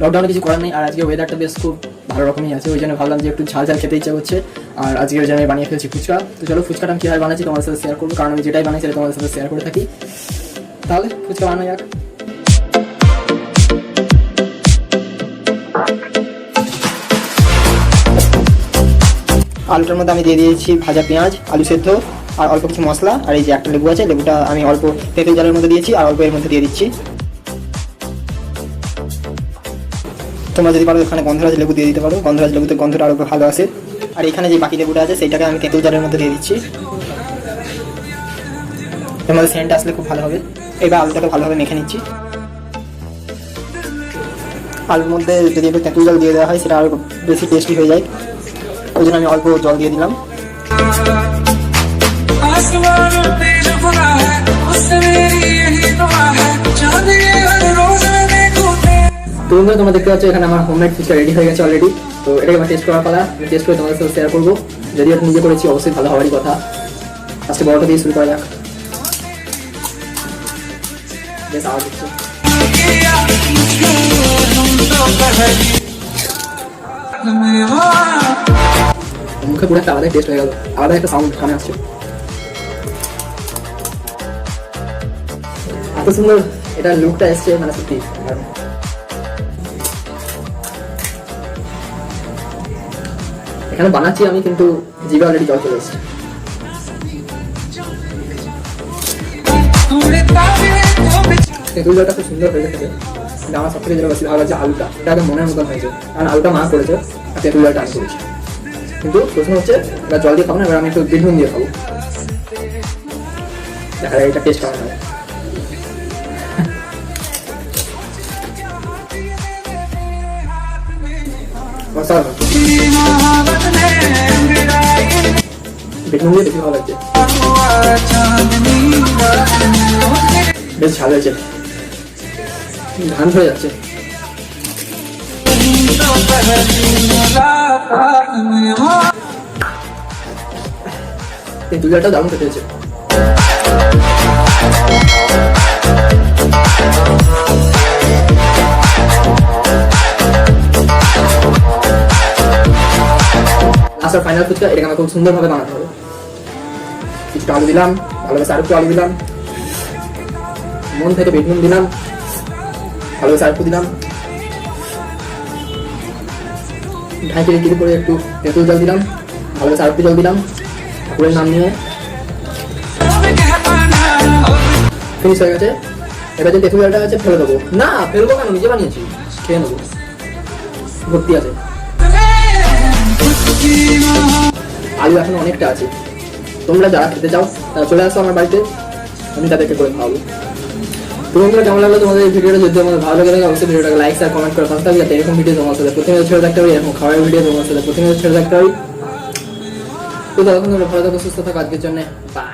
লকডাউনে কিছু করার নেই, আর আজকে ওয়েদারটা বেশ খুব ভালো রকমই আছে, ওই জন্য ভাবলাম যে একটু ঝাল ঝাল খেতে ইচ্ছা করছে। আর আজকে ওই জন্য বানিয়ে ফেলছি ফুচকা। তো চলো ফুচকাটা আমি কীভাবে বানাচ্ছি তোমাদের সাথে শেয়ার করবো, কারণ আমি যেটাই বানাই সেটা তোমাদের সাথে শেয়ার করে থাকি। তাহলে ফুচকা বানানো যাক। আলুটার মধ্যে আমি দিয়ে দিয়েছি ভাজা পেঁয়াজ, আলু সেদ্ধ আর অল্প কিছু মশলা, আর এই যে একটা লেবু আছে, লেবুটা আমি অল্প তেঁতুল জলের মধ্যে দিয়েছি আর অল্প এর মধ্যে দিয়ে দিচ্ছি। তোমরা যদি পারো এখানে গন্ধরাজ লেবু দিয়ে দিতে পারো, গন্ধরাজ লেবুতে গন্ধটা আরও ভালো আসে। আর এখানে যে বাকি লেবুটা আছে সেইটাকে আমি তেঁতুল জলের মধ্যে দিয়ে দিচ্ছি, এর মধ্যে সেন্ট আসলে খুব ভালো হবে। এবার আলুটাকে ভালোভাবে মেখে নিচ্ছি। আলুর মধ্যে যদি একটু তেঁতুল জল দিয়ে দেওয়া হয় সেটা আরও বেশি টেস্টি হয়ে যায়, ওই জন্য আমি অল্প জল দিয়ে দিলাম। তো বন্ধুরা তোমরা দেখতে পাচ্ছ এখানে আমার হোমমেড ফুচকা রেডি হয়ে গেছে অলরেডি। তো এটাকে আমার টেস্ট করার পালা, টেস্ট করে তোমাদের সাথে শেয়ার করবো। যদি এটা নিজে করেছি অবশ্যই ভালো হওয়ারই কথা। আজকে বড়টা দিয়ে শুরু করা যাক। বেশ আওয়াজ হচ্ছে, মুখে পুরো একটা আলাদা টেস্ট হয়ে গেল, আলাদা একটা সাউন্ড কানে আসছে। এত সুন্দর এটা লুকটা এসছে, মানে সত্যি। এখানে বানাচ্ছি আমি, কিন্তু জিভে অলরেডি জল চলে এসছে। তেঁতুল জলটা খুব সুন্দর হয়ে গেছে, কিন্তু আমার সব থেকে যেটা বেশি ভালো লাগছে আলুটা, এটা একদম মনের মতন হয়েছে, কারণ আলুটা মা করেছে আর তেঁতুল জলটা আমি করেছি। কিন্তু প্রশ্ন হচ্ছে এবার জল দিয়ে খাবো না, এবার আমি একটু বিট নুন দিয়ে খাবো, দেখা যায় এটা টেস্ট কেমন হয়। বিট নুন দিয়ে বেশি ভালো লাগছে, বেশ ঝাল হয়েছে, ধান হয়ে যাচ্ছে। এই দুধটা দারুণ খেতে হয়েছে। আসার ফাইনাল ফুচকা, এটাকে আমার খুব সুন্দরভাবে বানাতে হবে। কিছুটা আলু দিলাম, ভালোবেসে আরেকটু আলু দিলাম, মন থেকে বিট নুন দিলাম, ভালোবেসে আরেকটু দিলাম, ঢাকি রেখে করে একটু তেঁতুল জল দিলাম, ভালোবেসে আরেকটু জল দিলাম, ঠাকুরের নাম নিয়ে ফিনিশ হয়ে গেছে। এবার যে তেঁতুল জলটা আছে ফেলে দেবো না, ফেলবো কেন, নিজে বানিয়েছি, খেয়ে নেবো, ভর্তি আছে। আলু এখন অনেকটা আছে, তোমরা যারা খেতে চাও তারা চলে আসো আমার বাড়িতে, আমি তাদেরকে করে খাওয়াবো। তোমরা কেমন লাগলো তোমাদের এই ভিডিওটা? যদি তোমাদের ভালো লাগে অবশ্যই ভিডিওটাকে লাইক আর কমেন্ট করে পাশে থাকবে, যাতে এরকম ভিডিও তোমার সাথে প্রতিনিয়ত ছেড়ে থাকতে পারি, এরকম খাওয়ার ভিডিও তোমার সাথে প্রতিনিয়ত ছেড়ে থাকতে পারি। তো তখন তোমরা ভালো থাকো, সুস্থ থাকো, আজকের জন্য বাই।